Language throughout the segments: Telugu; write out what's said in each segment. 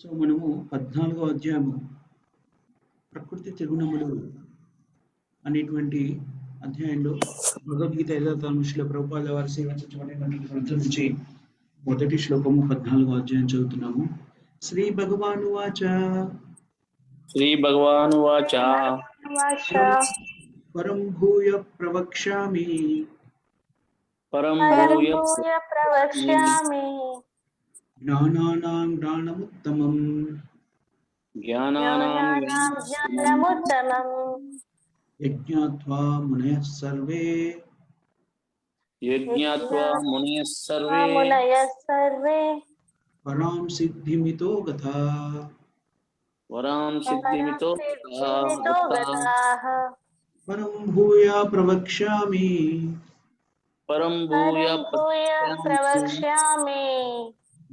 సో మనము 14వ అధ్యాయము ప్రకృతి త్రిగుణములు అనేటువంటి అధ్యాయంలో భగవద్గీత 5వ తరగతిలో ప్రభుపాద వారి సేవించబడినటువంటి గ్రంథం నుంచి మొదటి శ్లోకము 14వ అధ్యాయం చదువుతున్నాము. శ్రీ భగవానువాచ శ్రీ భగవానువాచ పరం భూయ ప్రవక్ష్యామి జ్ఞానానాం జ్ఞానముత్తమం యజ్ఞాత్వా మునయః సర్వే పరాం సిద్ధిమితో గతాః. పరం భూయ ప్రవక్ష్యామి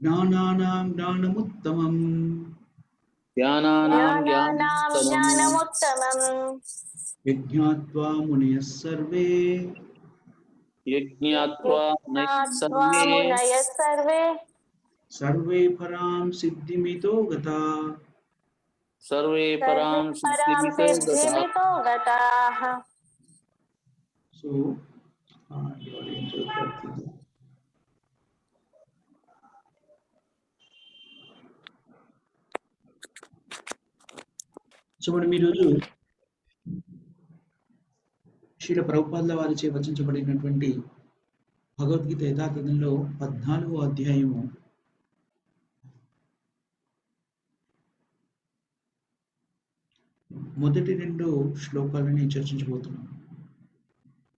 జ్ఞానానాం జ్ఞానముత్తమం యజ్ఞాత్వా మునయః సర్వే సర్వే పరాం సిద్ధిమితో గతాః. సో మనం ఈరోజు శ్రీల ప్రభుపాదుల వారిచే వచించబడినటువంటి భగవద్గీత యథాతథంలో 14వ అధ్యాయము మొదటి 2 శ్లోకాలని చర్చించబోతున్నాం.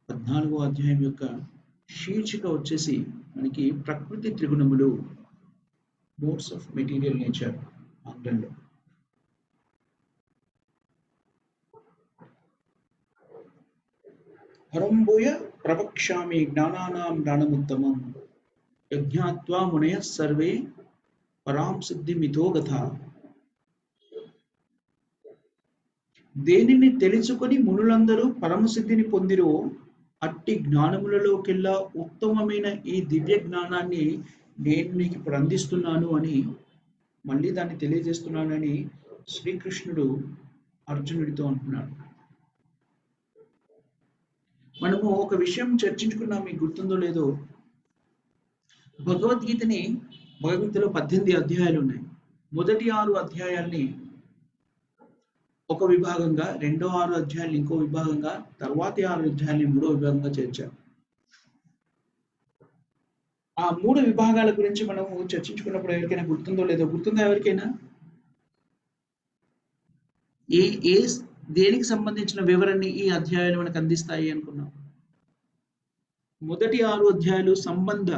14వ అధ్యాయం యొక్క శీర్షిక వచ్చేసి మనకి ప్రకృతి త్రిగుణములు, మోడ్స్ ఆఫ్ మెటీరియల్ నేచర్ ఆంగ్లంలో. పరంభూయ ప్రవక్ష్యామి జ్ఞానానాం జ్ఞానముత్తమం యజ్ఞాత్వా మునయః సర్వే పరాం సిద్ధిమితో గతాః. దేనిని తెలుసుకొని మునులందరూ పరమసిద్ధిని పొందిరో అట్టి జ్ఞానములలోకెల్లా ఉత్తమమైన ఈ దివ్య జ్ఞానాన్ని నేను నీకు ఇప్పుడు అందిస్తున్నాను అని, మళ్ళీ దాన్ని తెలియజేస్తున్నానని శ్రీకృష్ణుడు అర్జునుడితో అంటున్నాడు. మనము ఒక విషయం చర్చించుకున్నాం, మీకు గుర్తుందో లేదో. భగవద్గీతలో 18 అధ్యాయాలు ఉన్నాయి. మొదటి 6 అధ్యాయాల్ని ఒక విభాగంగా, రెండో 6 అధ్యాయాలు ఇంకో విభాగంగా, తర్వాతి 6 అధ్యాయాల్ని 3వ విభాగంగా చేర్చారు. ఆ 3 విభాగాల గురించి మనము చర్చించుకున్నప్పుడు ఎవరికైనా గుర్తుందో లేదో? గుర్తుందా ఎవరికైనా? దేనికి సంబంధించిన వివరణని ఈ అధ్యాయాలు మనకు అందిస్తాయి అనుకున్నాం. మొదటి 6 అధ్యాయాలు సంబంధ,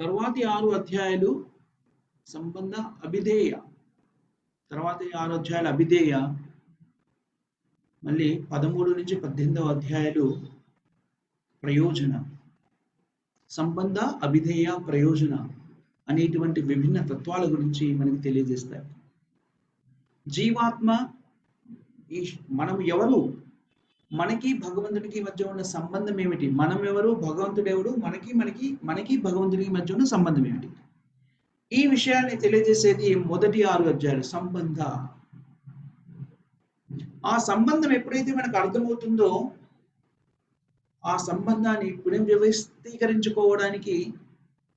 తర్వాతి 6 అధ్యాయాలు సంబంధ అభిధేయ, తర్వాత 6 అధ్యాయాలు అభిధేయ, మళ్ళీ 13 నుంచి 18వ అధ్యాయాలు ప్రయోజన. సంబంధ, అభిధేయ, ప్రయోజన అనేటువంటి విభిన్న తత్వాల గురించి మనకి తెలియజేస్తాయి. జీవాత్మ, మనం ఎవరు, మనకి భగవంతుడికి మధ్య ఉన్న సంబంధం ఏమిటి, మనం ఎవరు, భగవంతుడు ఎవరు, మనకి భగవంతుడికి మధ్య ఉన్న సంబంధం ఏమిటి, ఈ విషయాన్ని తెలియజేసేది మొదటి 6 అధ్యాయాలు సంబంధ. ఆ సంబంధం ఎప్పుడైతే మనకు అర్థమవుతుందో ఆ సంబంధాన్ని పునర్వ్యవస్థీకరించుకోవడానికి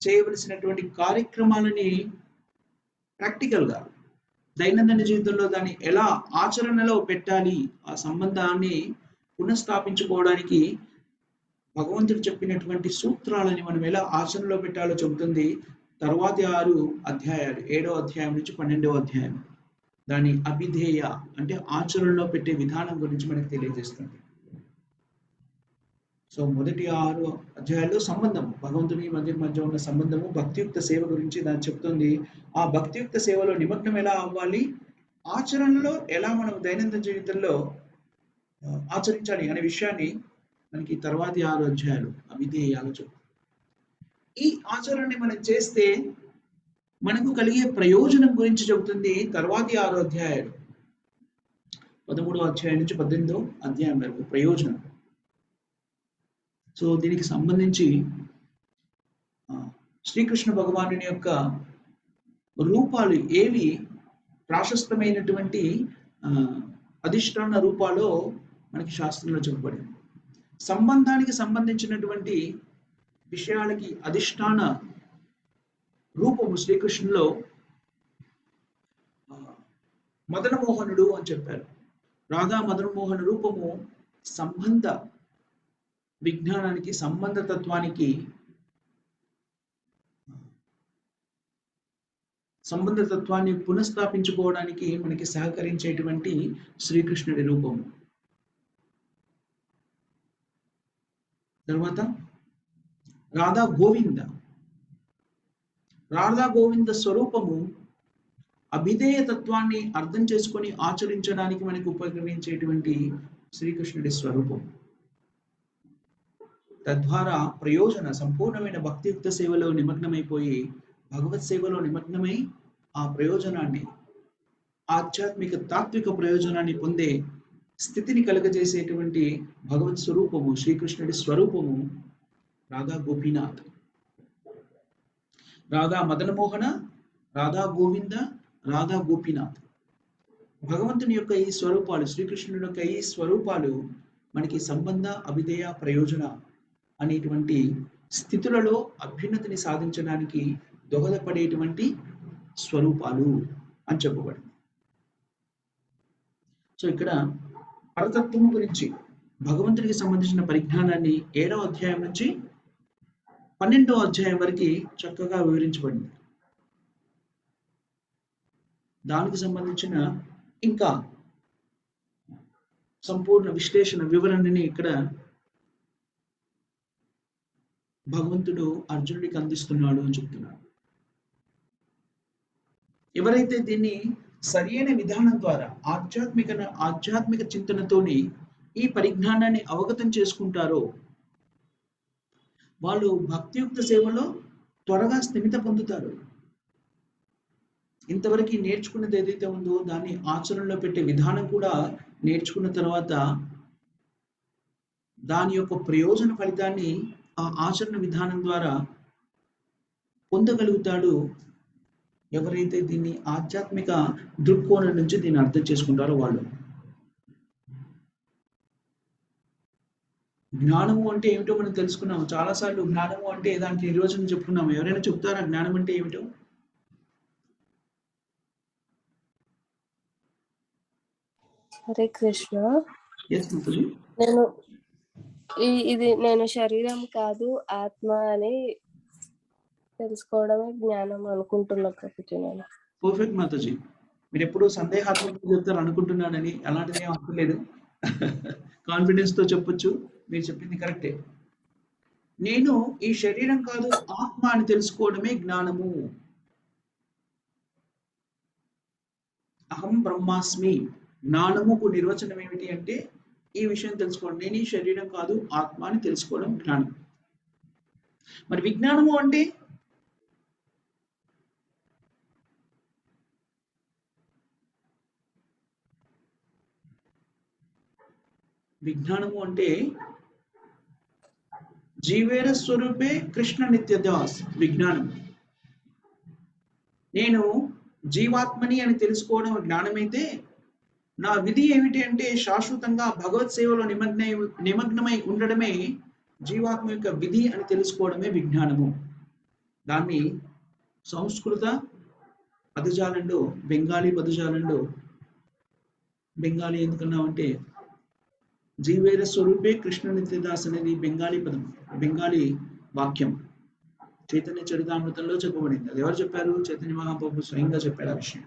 చేయవలసినటువంటి కార్యక్రమాలని ప్రాక్టికల్గా దైనందిన జీవితంలో దాన్ని ఎలా ఆచరణలో పెట్టాలి, ఆ సంబంధాన్ని పునఃస్థాపించుకోవడానికి భగవంతుడు చెప్పినటువంటి సూత్రాలని మనం ఎలా ఆచరణలో పెట్టాలో చెబుతుంది తర్వాతి 6 అధ్యాయాలు, 7వ అధ్యాయం నుంచి 12వ అధ్యాయం. దాని అభిధేయ అంటే ఆచరణలో పెట్టే విధానం గురించి మనకు తెలియజేస్తుంది. సో మొదటి 6 అధ్యాయాల్లో సంబంధం, భగవంతుని మధ్య ఉన్న సంబంధము, భక్తియుక్త సేవ గురించి దాన్ని చెప్తుంది. ఆ భక్తియుక్త సేవలో నిమగ్నం ఎలా అవ్వాలి, ఆచరణలో ఎలా మనం దైనందిన జీవితంలో ఆచరించాలి అనే విషయాన్ని మనకి తర్వాతి 6 అధ్యాయాలు అభిధేయాలు చెప్తాయి. ఈ ఆచరణని మనం చేస్తే మనకు కలిగే ప్రయోజనం గురించి చెబుతుంది తర్వాతి 6 అధ్యాయాలు, 13వ అధ్యాయం నుంచి 18వ అధ్యాయం వరకు ప్రయోజనం. సో దీనికి సంబంధించి శ్రీకృష్ణ భగవానుని యొక్క రూపాలు ఏవి ప్రాశస్తమైనటువంటి అధిష్టాన రూపాలో మనకి శాస్త్రంలో చెప్పబడింది. సంబంధానికి సంబంధించినటువంటి విషయాలకి అధిష్టాన రూపము శ్రీకృష్ణులో మదనమోహనుడు అని చెప్పారు. రాధా మదనమోహన రూపము సంబంధ విజ్ఞానానికి, సంబంధ తత్వానికి, సంబంధ తత్వాన్ని పునఃస్థాపించుకోవడానికి మనకి సహకరించేటువంటి శ్రీకృష్ణుడి రూపము. తర్వాత రాధా గోవింద. రాధా గోవింద స్వరూపము అభిధేయ తత్వాన్ని అర్థం చేసుకొని ఆచరించడానికి మనకు ఉపకరించేటువంటి శ్రీకృష్ణుడి స్వరూపం. తద్వారా ప్రయోజన సంపూర్ణమైన భక్తియుక్త సేవలో నిమగ్నమైపోయి భగవత్ సేవలో నిమగ్నమై ఆ ప్రయోజనాన్ని, ఆధ్యాత్మిక తాత్విక ప్రయోజనాన్ని పొందే స్థితిని కలుగజేసేటువంటి భగవత్ స్వరూపము శ్రీకృష్ణుడి స్వరూపము రాధా గోపీనాథ్. రాధా మదనమోహన, రాధా గోవింద, రాధా గోపీనాథ్. భగవంతుని యొక్క ఈ స్వరూపాలు, శ్రీకృష్ణుడి యొక్క ఈ స్వరూపాలు మనకి సంబంధ, అభిధేయ, ప్రయోజన అనేటువంటి స్థితులలో అభ్యున్నతిని సాధించడానికి దోహదపడేటువంటి స్వరూపాలు అని చెప్పబడింది. సో ఇక్కడ పరతత్వం గురించి భగవంతుడికి సంబంధించిన పరిజ్ఞానాన్ని 7వ అధ్యాయం నుంచి 12వ అధ్యాయం వరకు చక్కగా వివరించబడింది. దానికి సంబంధించిన ఇంకా సంపూర్ణ విశ్లేషణ వివరణని ఇక్కడ భగవంతుడు అర్జునుడికి అందిస్తున్నాడు అని చెప్తున్నాడు. ఎవరైతే దీన్ని సరైన విధానం ద్వారా ఆధ్యాత్మిక చింతనతోని ఈ పరిజ్ఞానాన్ని అవగతం చేసుకుంటారో వాళ్ళు భక్తియుక్త సేవలో త్వరగా స్థిమిత పొందుతారు. ఇంతవరకు నేర్చుకున్నది ఏదైతే ఉందో దాన్ని ఆచరణలో పెట్టే విధానం కూడా నేర్చుకున్న తర్వాత దాని యొక్క ప్రయోజన ఫలితాన్ని ఆ ఆచరణ విధానం ద్వారా పొందగలుగుతాడు ఎవరైతే దీన్ని ఆధ్యాత్మిక దృక్కోణం నుంచి దీన్ని అర్థం చేసుకుంటారో వాళ్ళు. జ్ఞానము అంటే ఏమిటో మనం తెలుసుకున్నాము చాలాసార్లు. జ్ఞానము అంటే దానికి నిర్వచనం చెప్పుకున్నాము. ఎవరైనా చెప్తారా జ్ఞానం అంటే ఏమిటో? హరే కృష్ణ. నేను నేను శరీరం కాదు ఆత్మ అని తెలుసుకోవడమే జ్ఞానం అనుకుంటున్నా ప్రభుజీ. నేను పర్ఫెక్ట్ మాతాజీ. మీరు ఎప్పుడు సందేహాత్మకంగా చెప్తారు అనుకుంటున్నానని, అలాంటిది ఏం అక్కర్లేదు. కాన్ఫిడెన్స్ తో చెప్పొచ్చు. మీరు చెప్పింది కరెక్టే. నేను ఈ శరీరం కాదు ఆత్మ అని తెలుసుకోవడమే జ్ఞానము. అహం బ్రహ్మాస్మి. జ్ఞానముకు నిర్వచనం ఏమిటి అంటే ఈ విషయం తెలుసుకోవడం. నేను ఈ శరీరం కాదు ఆత్మ అని తెలుసుకోవడం జ్ఞానం. మరి విజ్ఞానము అంటే జీవేర స్వరూపే కృష్ణ నిత్యదాస్. విజ్ఞానం నేను జీవాత్మని అని తెలుసుకోవడం జ్ఞానమైతే, నా విధి ఏమిటి అంటే శాశ్వతంగా భగవత్ సేవలో నిమగ్నమై ఉండడమే జీవాత్మ యొక్క విధి అని తెలుసుకోవడమే విజ్ఞానము. దాన్ని సంస్కృత పదజాలంలో, బెంగాలీ పదజాలంలో, బెంగాలీ ఎందుకన్నామంటే జీవేర స్వరూపే కృష్ణ నిత్యదాస్ అనేది బెంగాలీ పదం, బెంగాలీ వాక్యం. చైతన్య చరితామృతంలో చెప్పబడింది. అది ఎవరు చెప్పారు? చైతన్య మహాప్రభు స్వయంగా చెప్పారు ఆ విషయం.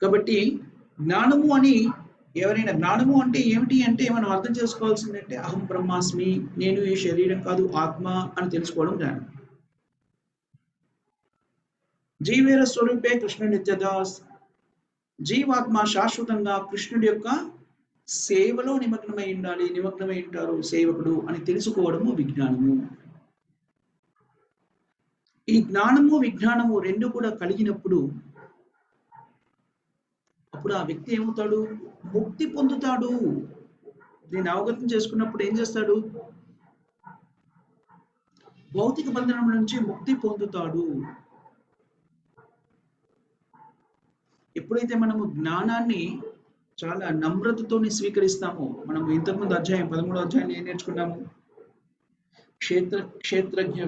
కాబట్టి జ్ఞానము అని ఎవరైనా, జ్ఞానము అంటే ఏమిటి అంటే మనం అర్థం చేసుకోవాల్సిందంటే అహం బ్రహ్మాస్మి, నేను ఈ శరీరం కాదు ఆత్మ అని తెలుసుకోవడం జ్ఞానం. జీవేర స్వరూపే కృష్ణ నిత్యదాస్. జీవాత్మ శాశ్వతంగా కృష్ణుడి యొక్క సేవలో నిమగ్నమై ఉండాలి, నిమగ్నమై ఉంటారు సేవకుడు అని తెలుసుకోవడము విజ్ఞానము. ఈ జ్ఞానము విజ్ఞానము రెండు కూడా కలిగినప్పుడు అప్పుడు ఆ వ్యక్తి ఏమవుతాడు? ముక్తి పొందుతాడు. దీన్ని అవగతం చేసుకున్నప్పుడు ఏం చేస్తాడు? భౌతిక బంధనం నుంచి ముక్తి పొందుతాడు. ఎప్పుడైతే మనము జ్ఞానాన్ని చాలా నమ్రతతోని స్వీకరిస్తామో, మనం ఇంతకుముందు 13వ అధ్యాయం ఏం నేర్చుకున్నాము? క్షేత్రజ్ఞ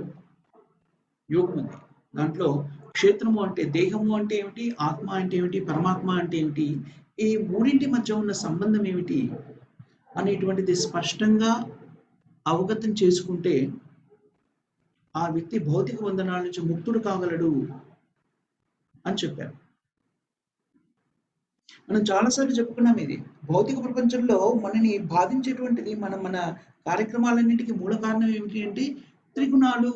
యోగం ఉంది. దాంట్లో క్షేత్రము అంటే దేహము అంటే ఏమిటి, ఆత్మ అంటే ఏమిటి, పరమాత్మ అంటే ఏమిటి, ఈ మూడింటి మధ్య ఉన్న సంబంధం ఏమిటి అనేటువంటిది స్పష్టంగా అవగతం చేసుకుంటే ఆ వ్యక్తి భౌతిక బంధనాల నుంచి ముక్తుడు కాగలడు అని చెప్పారు. మనం చాలాసార్లు చెప్పుకున్నాం ఇది. భౌతిక ప్రపంచంలో మనని బాధించేటువంటిది మన కార్యక్రమాలన్నింటికి మూల కారణం ఏమిటి అంటే త్రిగుణాలు.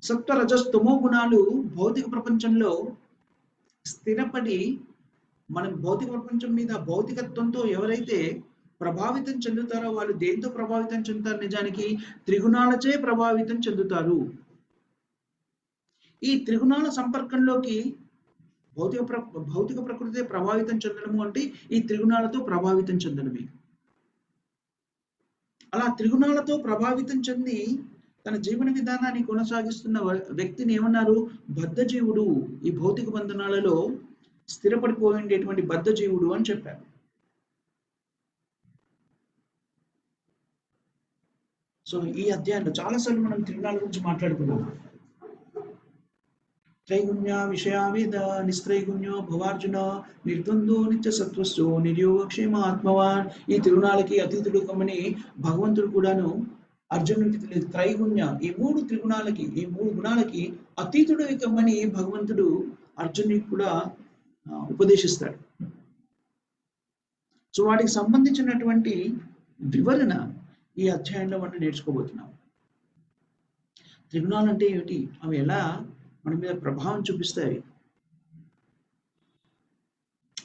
సత్వ రజస్తమో గుణాలు భౌతిక ప్రపంచంలో స్థిరపడి మనం భౌతిక ప్రపంచం మీద భౌతికత్వంతో ఎవరైతే ప్రభావితం చెందుతారో వాళ్ళు దేంతో ప్రభావితం చెందుతారు? నిజానికి త్రిగుణాలచే ప్రభావితం చెందుతారు. ఈ త్రిగుణాల సంపర్కంలోకి భౌతిక ప్రకృతి ప్రభావితం చెందడము అంటే ఈ త్రిగుణాలతో ప్రభావితం చెందడమే. అలా త్రిగుణాలతో ప్రభావితం చెంది తన జీవన విధానాన్ని కొనసాగిస్తున్న వ్యక్తిని ఏమన్నారు? బద్ధజీవుడు. ఈ భౌతిక బంధనాలలో స్థిరపడిపోయేటువంటి బద్ధజీవుడు అని చెప్పారు. సో ఈ అధ్యాయంలో చాలాసార్లు మనం త్రిగుణాల గురించి మాట్లాడుకున్నాం. త్రైగుణ్య విషయావేద నిస్త్రైగుణ్యో భవార్జున నిర్ద్వందో నిత్య సత్వస్సు నిర్యోగక్షేమ ఆత్మవాన్. ఈ త్రిగుణాలకి అతీతుడు కమ్మని భగవంతుడు కూడాను అర్జునుడికి తెలియదు. త్రైగుణ్య, ఈ మూడు త్రిగుణాలకి, ఈ మూడు గుణాలకి అతీతుడు కమ్మని భగవంతుడు అర్జునుడికి కూడా ఉపదేశిస్తాడు. సో వాటికి సంబంధించినటువంటి వివరణ ఈ అధ్యాయంలో మనం నేర్చుకోబోతున్నాం. త్రిగుణాలు అంటే ఏమిటి, అవి ఎలా మన మీద ప్రభావం చూపిస్తాయి,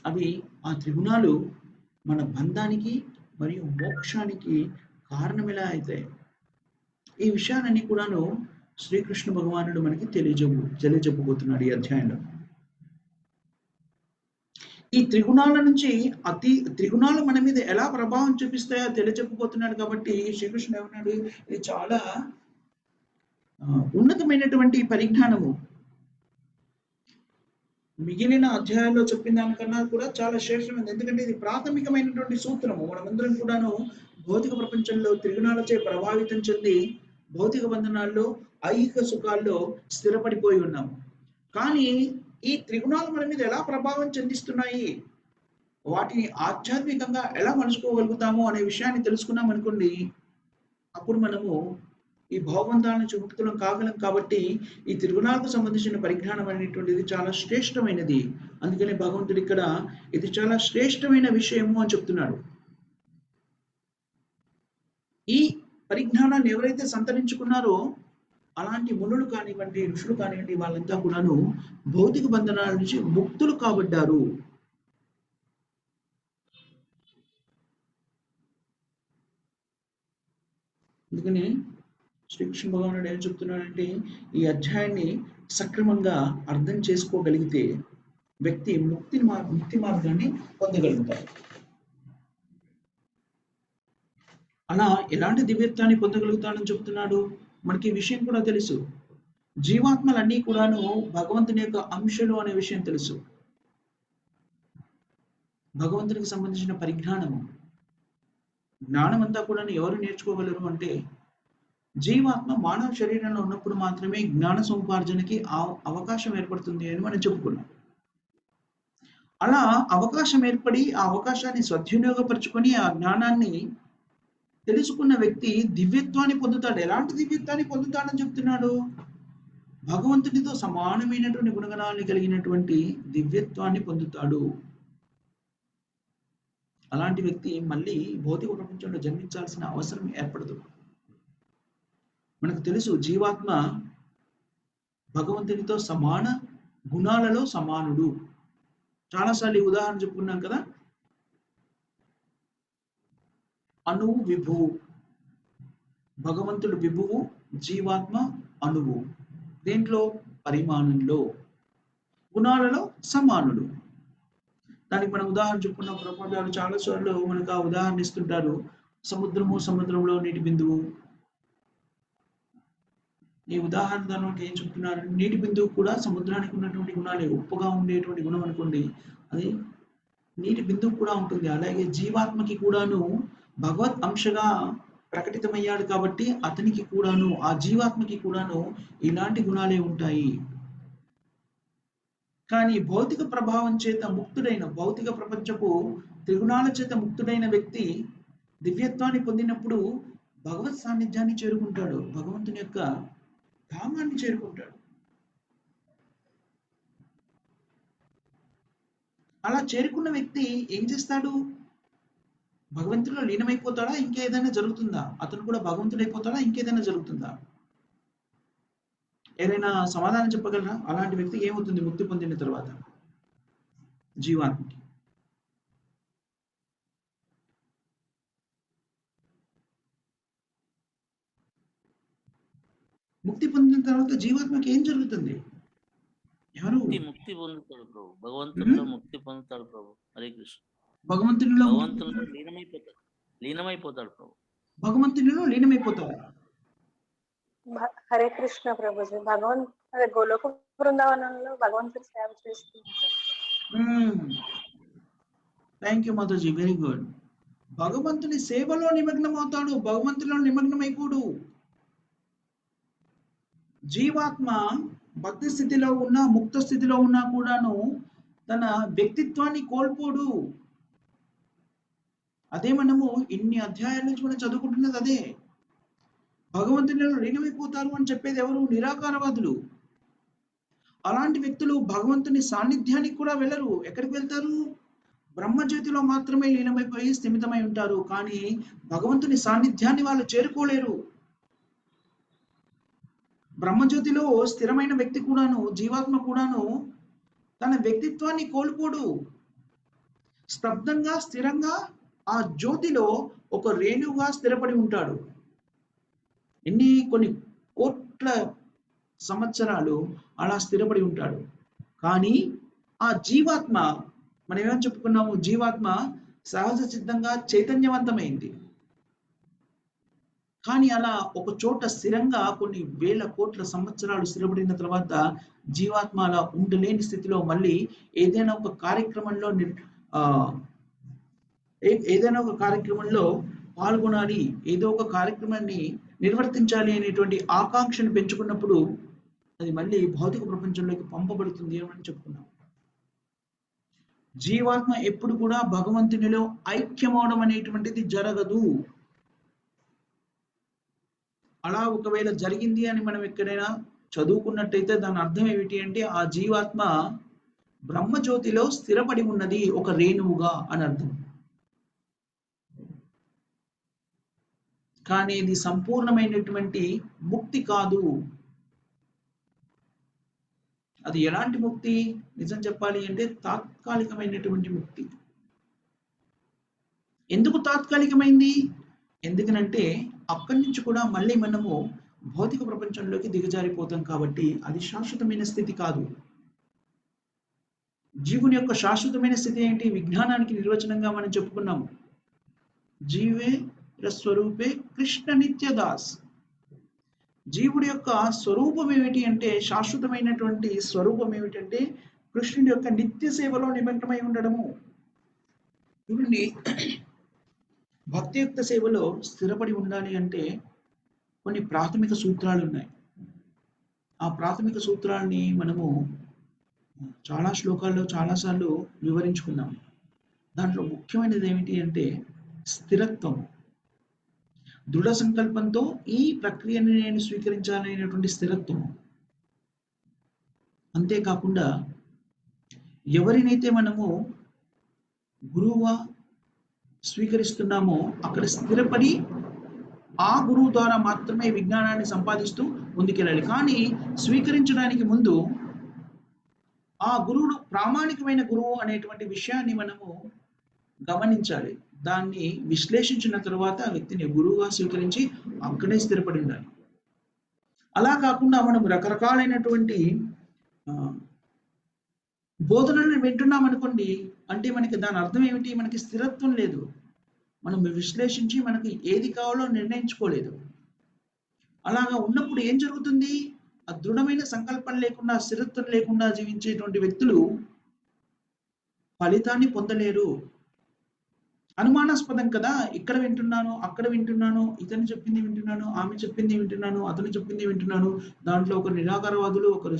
అవి ఆ త్రిగుణాలు మన బంధానికి మరియు మోక్షానికి కారణం ఎలా అవుతాయి, ఈ విషయాలన్నీ కూడాను శ్రీకృష్ణ భగవానుడు మనకి తెలియజెప్పబోతున్నాడు ఈ అధ్యాయంలో. ఈ త్రిగుణాల నుంచి త్రిగుణాలు మన మీద ఎలా ప్రభావం చూపిస్తాయో తెలియజెప్పబోతున్నాడు. కాబట్టి శ్రీకృష్ణ ఏమన్నాడు? ఇది చాలా ఉన్నతమైనటువంటి పరిజ్ఞానము. మిగిలిన అధ్యాయాల్లో చెప్పిన దానికన్నా కూడా చాలా శ్రేష్టమైనది. ఎందుకంటే ఇది ప్రాథమికమైనటువంటి సూత్రము. మనమందరం కూడాను భౌతిక ప్రపంచంలో త్రిగుణాలచే ప్రభావితం చెంది భౌతిక బంధనాల్లో ఐహిక సుఖాల్లో స్థిరపడిపోయి ఉన్నాము. కానీ ఈ త్రిగుణాలు మన మీద ఎలా ప్రభావం చెందిస్తున్నాయి, వాటిని ఆధ్యాత్మికంగా ఎలా మలుచుకోగలుగుతాము అనే విషయాన్ని తెలుసుకున్నాం అనుకోండి, అప్పుడు మనము ఈ భవబంధాల నుంచి ముక్తులం కాగలం. కాబట్టి ఈ త్రిగుణాలకు సంబంధించిన పరిజ్ఞానం అనేటువంటిది చాలా శ్రేష్టమైనది. అందుకని భగవంతుడు ఇక్కడ ఇది చాలా శ్రేష్టమైన విషయము అని చెప్తున్నాడు. ఈ పరిజ్ఞానాన్ని ఎవరైతే సంతరించుకున్నారో అలాంటి మునులు కానివ్వండి, ఋషులు కానివ్వండి, వాళ్ళంతా కూడాను భౌతిక బంధనాల నుంచి ముక్తులు కాబడ్డారు. అందుకని శ్రీకృష్ణ భగవానుడు ఏం చెప్తున్నాడంటే, ఈ అధ్యాయాన్ని సక్రమంగా అర్థం చేసుకోగలిగితే వ్యక్తి ముక్తి మార్గాన్ని పొందగలుగుతాడు. అలా ఎలాంటి దివ్యత్వాన్ని పొందగలుగుతాడని చెప్తున్నాడు? మనకి ఈ విషయం కూడా తెలుసు. జీవాత్మలన్నీ కూడాను భగవంతుని యొక్క అంశలు అనే విషయం తెలుసు. భగవంతునికి సంబంధించిన పరిజ్ఞానము, జ్ఞానం అంతా కూడా ఎవరు నేర్చుకోగలరు అంటే జీవాత్మ మానవ శరీరంలో ఉన్నప్పుడు మాత్రమే జ్ఞాన సముపార్జనకి అవకాశం ఏర్పడుతుంది అని మనం చెప్పుకున్నాం. అలా అవకాశం ఏర్పడి ఆ అవకాశాన్ని సద్వినియోగపరుచుకొని ఆ జ్ఞానాన్ని తెలుసుకున్న వ్యక్తి దివ్యత్వాన్ని పొందుతాడు. ఎలాంటి దివ్యత్వాన్ని పొందుతాడని చెప్తున్నాడు? భగవంతుడితో సమానమైనటువంటి గుణగణాలను కలిగినటువంటి దివ్యత్వాన్ని పొందుతాడు. అలాంటి వ్యక్తి మళ్ళీ భౌతిక ప్రపంచంలో జన్మించాల్సిన అవసరం ఏర్పడదు. మనకు తెలుసు జీవాత్మ భగవంతునితో సమాన గుణాలలో సమానుడు. చాలాసార్లు ఈ ఉదాహరణ చెప్పుకున్నాం కదా. అణువు విభువు, భగవంతుడు విభువు, జీవాత్మ అణువు. దేంట్లో? పరిమాణంలో, గుణాలలో సమానుడు. దానికి మనం ఉదాహరణ చెప్పుకున్న ప్రపంచాలు చాలా సార్లు మనకు ఆ ఉదాహరణ ఇస్తుంటారు. సముద్రంలో నీటి బిందువు, ఈ ఉదాహరణకి ఏం చెప్తున్నారు, నీటి బిందువు కూడా సముద్రానికి ఉన్నటువంటి గుణాలే. ఉప్పుగా ఉండేటువంటి గుణం అనుకోండి, అది నీటి బిందువు కూడా ఉంటుంది. అలాగే జీవాత్మకి కూడాను భగవత్ అంశగా ప్రకటితమయ్యాడు కాబట్టి అతనికి కూడాను, ఆ జీవాత్మకి కూడాను ఇలాంటి గుణాలే ఉంటాయి. కానీ భౌతిక ప్రభావం చేత ముక్తుడైన, భౌతిక ప్రపంచపు త్రిగుణాల చేత ముక్తుడైన వ్యక్తి దివ్యత్వాన్ని పొందినప్పుడు భగవత్ సాన్నిధ్యాన్ని చేరుకుంటాడు, భగవంతుని యొక్క ధామాన్ని చేరుకుంటాడు. అలా చేరుకున్న వ్యక్తి ఏం చేస్తాడు? భగవంతుడిలో లీనమైపోతాడా? ఇంకేదైనా జరుగుతుందా? అతను కూడా భగవంతుడైపోతాడా? ఇంకేదైనా జరుగుతుందా? ఏదైనా సమాధానం చెప్పగలరా? అలాంటి వ్యక్తికి ఏమవుతుంది ముక్తి పొందిన తర్వాత? జీవాత్మకి ముక్తి పొందిన తర్వాత జీవాత్మకి ఏం జరుగుతుంది? ఎవరు? ముక్తి పొందుతాడు ప్రభు, భగవంతునిలో ముక్తి పొందుతాడు ప్రభు. హరే కృష్ణ. భగవంతునిలో లీనమైపోతాడు ప్రభు. భగవంతునిలో లీనమైపోతాడు. హరే కృష్ణ ప్రభుజీ. అదే గోలోక బృందావనంలో భగవంతుని సేవ చేస్తుంటారు. Thank you Mataji, very good. భగవంతుని సేవలో నిమగ్నం అవుతాడు, భగవంతులో నిమగ్నం అయిపోడు. జీవాత్మ భక్తి స్థితిలో ఉన్నా, ముక్త స్థితిలో ఉన్నా కూడాను తన వ్యక్తిత్వాన్ని కోల్పోడు. అదే మనము ఇన్ని అధ్యాయాల నుంచి మనం చదువుకుంటున్నది అదే. భగవంతునిలో లీనమైపోతారు అని చెప్పేది ఎవరు? నిరాకారవాదులు. అలాంటి వ్యక్తులు భగవంతుని సాన్నిధ్యానికి కూడా వెళ్ళరు. ఎక్కడికి వెళ్తారు? బ్రహ్మజ్యోతిలో మాత్రమే లీనమైపోయి స్థిమితమై ఉంటారు, కానీ భగవంతుని సాన్నిధ్యాన్ని వాళ్ళు చేరుకోలేరు. బ్రహ్మజ్యోతిలో స్థిరమైన వ్యక్తి కూడాను, జీవాత్మ కూడాను తన వ్యక్తిత్వాన్ని కోల్పోడు. స్తబ్దంగా స్థిరంగా ఆ జ్యోతిలో ఒక రేణువుగా స్థిరపడి ఉంటాడు. కొన్ని కోట్ల సంవత్సరాలు అలా స్థిరపడి ఉంటాడు. కానీ ఆ జీవాత్మ, మనం ఏమని చెప్పుకున్నాము? జీవాత్మ సహజ సిద్ధంగా చైతన్యవంతమైంది. కానీ అలా ఒక చోట స్థిరంగా కొన్ని వేల కోట్ల సంవత్సరాలు స్థిరపడిన తర్వాత జీవాత్మ అలా ఉండలేని స్థితిలో మళ్ళీ ఏదైనా ఒక కార్యక్రమంలో పాల్గొనాలి, ఏదో ఒక కార్యక్రమాన్ని నిర్వర్తించాలి అనేటువంటి ఆకాంక్షను పెంచుకున్నప్పుడు అది మళ్ళీ భౌతిక ప్రపంచంలోకి పంపబడుతుంది అని చెప్పుకున్నాం. జీవాత్మ ఎప్పుడు కూడా భగవంతునిలో ఐక్యమవడం అనేటువంటిది జరగదు. అలా ఒకవేళ జరిగింది అని మనం ఎక్కడైనా చదువుకున్నట్టయితే దాని అర్థం ఏమిటి అంటే ఆ జీవాత్మ బ్రహ్మజ్యోతిలో స్థిరపడి ఉన్నది ఒక రేణువుగా అని అర్థం. కానీ ఇది సంపూర్ణమైనటువంటి ముక్తి కాదు. అది ఎలాంటి ముక్తి? నిజం చెప్పాలి అంటే తాత్కాలికమైనటువంటి ముక్తి. ఎందుకు తాత్కాలికమైంది? ఎందుకనంటే అక్కడి నుంచి కూడా మళ్ళీ మనము భౌతిక ప్రపంచంలోకి దిగజారిపోతాం కాబట్టి అది శాశ్వతమైన స్థితి కాదు. జీవుని యొక్క శాశ్వతమైన స్థితి ఏంటి? విజ్ఞానానికి నిర్వచనంగా మనం చెప్పుకున్నాము, జీవే స్వరూపే కృష్ణ నిత్యదాస్. జీవుడి యొక్క స్వరూపం ఏమిటి అంటే, శాశ్వతమైనటువంటి స్వరూపం ఏమిటంటే కృష్ణుడి యొక్క నిత్య సేవలో నిమగ్నమై ఉండడము. చూడండి, భక్తియుక్త సేవలో స్థిరపడి ఉండాలి అంటే కొన్ని ప్రాథమిక సూత్రాలు ఉన్నాయి. ఆ ప్రాథమిక సూత్రాలని మనము చాలా శ్లోకాల్లో చాలాసార్లు వివరించుకున్నాం. దాంట్లో ముఖ్యమైనది ఏమిటి అంటే స్థిరత్వం. దృఢ సంకల్పంతో ఈ ప్రక్రియను నేను స్వీకరించాలనేటువంటి స్థిరత్వం. అంతేకాకుండా ఎవరినైతే మనము గురువుగా స్వీకరిస్తున్నామో అక్కడ స్థిరపడి ఆ గురువు ద్వారా మాత్రమే విజ్ఞానాన్ని సంపాదిస్తూ ముందుకెళ్ళాలి. కానీ స్వీకరించడానికి ముందు ఆ గురువుడు ప్రామాణికమైన గురువు అనేటువంటి విషయాన్ని మనము గమనించాలి. దాన్ని విశ్లేషించిన తర్వాత ఆ వ్యక్తిని గురువుగా స్వీకరించి అక్కడే స్థిరపడి ఉండాలి. అలా కాకుండా మనం రకరకాలైనటువంటి బోధనలను వింటున్నాం అనుకోండి, అంటే మనకి దాని అర్థం ఏమిటి? మనకి స్థిరత్వం లేదు. మనం విశ్లేషించి మనకి ఏది కావాలో నిర్ణయించుకోలేదు. అలాగా ఉన్నప్పుడు ఏం జరుగుతుంది? ఆ దృఢమైన సంకల్పం లేకుండా, స్థిరత్వం లేకుండా జీవించేటువంటి వ్యక్తులు ఫలితాన్ని పొందలేరు. అనుమానాస్పదం కదా! ఇక్కడ వింటున్నాను, అక్కడ వింటున్నాను, ఇతను చెప్పింది వింటున్నాను, ఆమె చెప్పింది వింటున్నాను, అతను చెప్పింది వింటున్నాను. దాంట్లో ఒకరు నిరాకారవాదులు, ఒకరు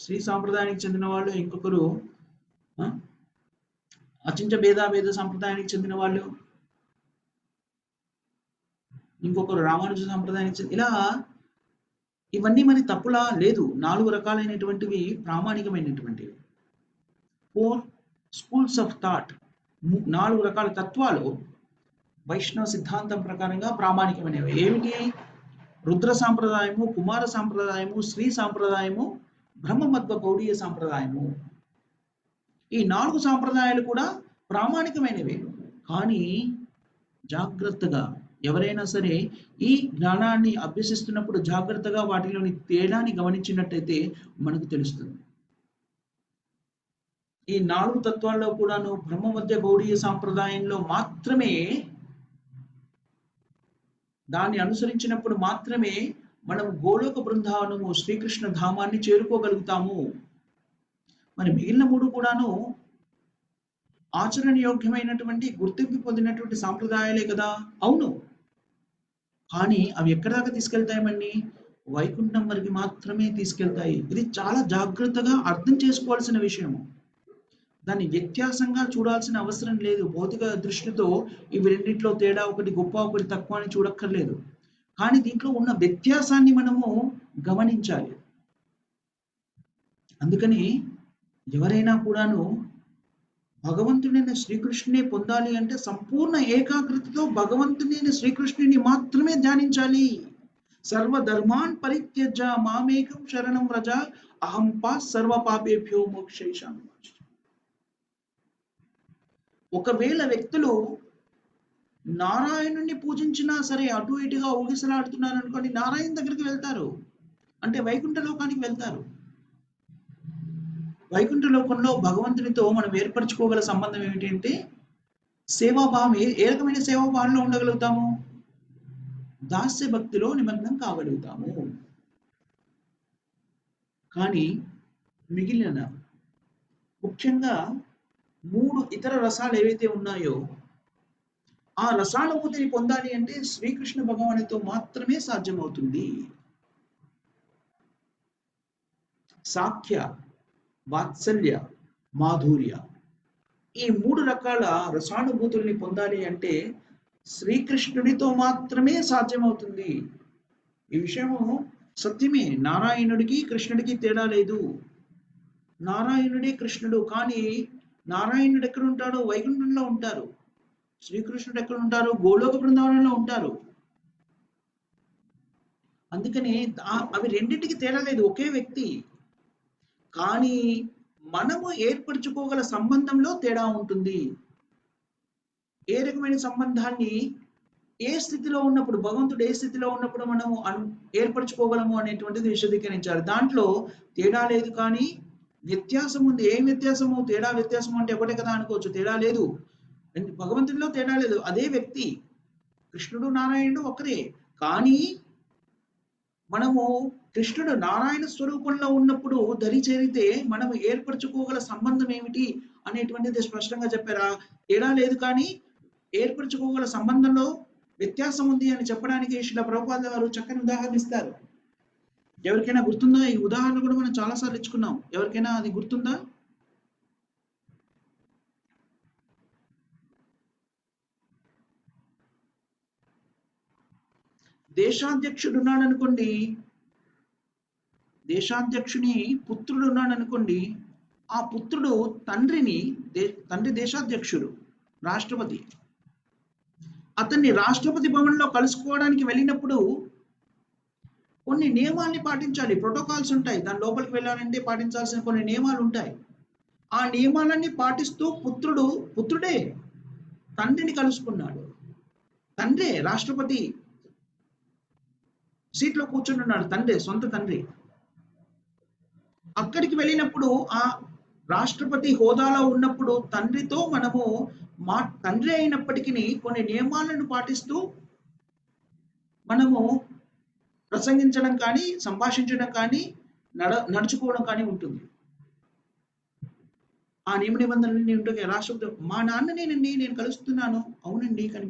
శ్రీ సాంప్రదాయానికి చెందిన వాళ్ళు, ఇంకొకరు అచించ భేద సాంప్రదాయానికి చెందిన వాళ్ళు, ఇంకొకరు రామానుజ సాంప్రదాయానికి చెందిన, ఇలా ఇవన్నీ మరి తప్పులా? లేదు. 4 రకాలైనటువంటివి ప్రామాణికమైనటువంటివి. 4 స్కూల్స్ ఆఫ్ థాట్, 4 రకాల తత్వాలు వైష్ణవ సిద్ధాంతం ప్రకారంగా ప్రామాణికమైనవి. ఏమిటి? రుద్ర సాంప్రదాయము, కుమార సాంప్రదాయము, శ్రీ సాంప్రదాయము, బ్రహ్మమధ్వ గౌడీయ సాంప్రదాయము. ఈ 4 సాంప్రదాయాలు కూడా ప్రామాణికమైనవి. కానీ జాగ్రత్తగా ఎవరైనా సరే ఈ జ్ఞానాన్ని అభ్యసిస్తున్నప్పుడు జాగ్రత్తగా వాటిలోని తేడాని గమనించినట్టయితే మనకు తెలుస్తుంది. ఈ 4 తత్వాల్లో కూడాను బ్రహ్మమధ్య గౌడీయ సాంప్రదాయంలో మాత్రమే, దాన్ని అనుసరించినప్పుడు మాత్రమే మనం గోలోక బృందావనము, శ్రీకృష్ణ ధామాన్ని చేరుకోగలుగుతాము. మరి మిగిలిన 3 కూడాను ఆచరణయోగ్యమైనటువంటి, గుర్తింపు పొందినటువంటి సాంప్రదాయాలే కదా. అవును, కానీ అవి ఎక్కడి దాకా తీసుకెళ్తాయమండి? వైకుంఠం వరకు మాత్రమే తీసుకెళ్తాయి. ఇది చాలా జాగ్రత్తగా అర్థం చేసుకోవాల్సిన విషయము. దాన్ని వ్యత్యాసంగా చూడాల్సిన అవసరం లేదు. భౌతిక దృష్టితో ఇవి రెండిట్లో తేడా, ఒకటి గొప్ప ఒకటి తక్కువ అని చూడక్కర్లేదు. కానీ దీంట్లో ఉన్న వ్యత్యాసాన్ని మనము గమనించాలి. అందుకని ఎవరైనా కూడాను భగవంతుడైన శ్రీకృష్ణుని పొందాలి అంటే సంపూర్ణ ఏకాగ్రతతో భగవంతుడైన శ్రీకృష్ణుని మాత్రమే ధ్యానించాలి. సర్వధర్మాన్ పరిత్యజ మామేకం శరణం వ్రజ అహం సర్వ పాపేభ్యో మోక్షయిష్యామి. ఒకవేళ వ్యక్తులు నారాయణుని పూజించినా సరే అటు ఇటుగా ఊగిసలాడుతున్నారు అనుకోండి, నారాయణ దగ్గరికి వెళ్తారు అంటే వైకుంఠ లోకానికి వెళ్తారు. వైకుంఠ లోకంలో భగవంతునితో మనం ఏర్పరచుకోగల సంబంధం ఏమిటి అంటే సేవాభావం. ఏ రకమైన సేవాభావంలో ఉండగలుగుతాము? దాస్య భక్తిలో నిమగ్నం కాగలుగుతాము. కానీ మిగిలిన ముఖ్యంగా 3 ఇతర రసాలు ఏవైతే ఉన్నాయో ఆ రసానుభూతిని పొందాలి అంటే శ్రీకృష్ణ భగవానుడితో మాత్రమే సాధ్యమవుతుంది. సాఖ్య, వాత్సల్య, మాధుర్య, ఈ 3 రకాల రసానుభూతుల్ని పొందాలి అంటే శ్రీకృష్ణుడితో మాత్రమే సాధ్యమవుతుంది. ఈ విషయము సత్యమే. నారాయణుడికి కృష్ణుడికి తేడా లేదు. నారాయణుడే కృష్ణుడు. కానీ నారాయణుడు ఎక్కడ ఉంటాడు? వైకుంఠంలో ఉంటారు. శ్రీకృష్ణుడు ఎక్కడ ఉంటారు? గోలోక బృందావనంలో ఉంటారు. అందుకని అవి రెండింటికి తేడా లేదు, ఒకే వ్యక్తి. కానీ మనము ఏర్పరచుకోగల సంబంధంలో తేడా ఉంటుంది. ఏ రకమైన సంబంధాన్ని ఏ స్థితిలో ఉన్నప్పుడు, భగవంతుడు ఏ స్థితిలో ఉన్నప్పుడు మనము ఏర్పరచుకోగలము అనేటువంటిది విశదీకరించారు. దాంట్లో తేడా లేదు, కానీ వ్యత్యాసం ఉంది. ఏం వ్యత్యాసము? తేడా వ్యత్యాసము అంటే ఒకటే కదా అనుకోవచ్చు. తేడా లేదు, భగవంతుడిలో తేడా లేదు. అదే వ్యక్తి, కృష్ణుడు నారాయణుడు ఒకరే. కానీ మనము కృష్ణుడు నారాయణ స్వరూపంలో ఉన్నప్పుడు దరి చేరితే మనము ఏర్పరచుకోగల సంబంధం ఏమిటి అనేటువంటిది స్పష్టంగా చెప్పారా? తేడా లేదు, కానీ ఏర్పరచుకోగల సంబంధంలో వ్యత్యాసం ఉంది అని చెప్పడానికి శ్రీల ప్రభుపాద గారు చక్కని ఉదాహరణ ఇస్తారు. ఎవరికైనా గుర్తుందా? ఈ ఉదాహరణ కూడా మనం చాలాసార్లు ఇచ్చుకున్నాం. ఎవరికైనా అది గుర్తుందా? దేశాధ్యక్షుడు ఉన్నాడు అనుకోండి, దేశాధ్యక్షుని పుత్రుడు ఉన్నాడు అనుకోండి, ఆ పుత్రుడు తండ్రి దేశాధ్యక్షుడు, రాష్ట్రపతి. అతన్ని రాష్ట్రపతి భవన్లో కలుసుకోవడానికి వెళ్ళినప్పుడు కొన్ని నియమాల్ని పాటించాలి. ప్రోటోకాల్స్ ఉంటాయి. దాని లోపలికి వెళ్ళాలంటే పాటించాల్సిన కొన్ని నియమాలు ఉంటాయి. ఆ నియమాలన్నీ పాటిస్తూ పుత్రుడే తండ్రిని కలుసుకున్నాడు. తండ్రే రాష్ట్రపతి సీట్లో కూర్చుని ఉన్నాడు, తండ్రి, సొంత తండ్రి. అక్కడికి వెళ్ళినప్పుడు ఆ రాష్ట్రపతి హోదాలో ఉన్నప్పుడు తండ్రితో మనము తండ్రి అయినప్పటికీ కొన్ని నియమాలను పాటిస్తూ మనము ప్రసంగించడం కానీ, సంభాషించడం కానీ, నడుచుకోవడం కానీ ఉంటుంది. ఆ నియమ నిబంధనలన్నీ ఉంటాయి. రాష్ట్రపతి మా నాన్ననేనండి నేను కలుస్తున్నాను. అవునండి. కానీ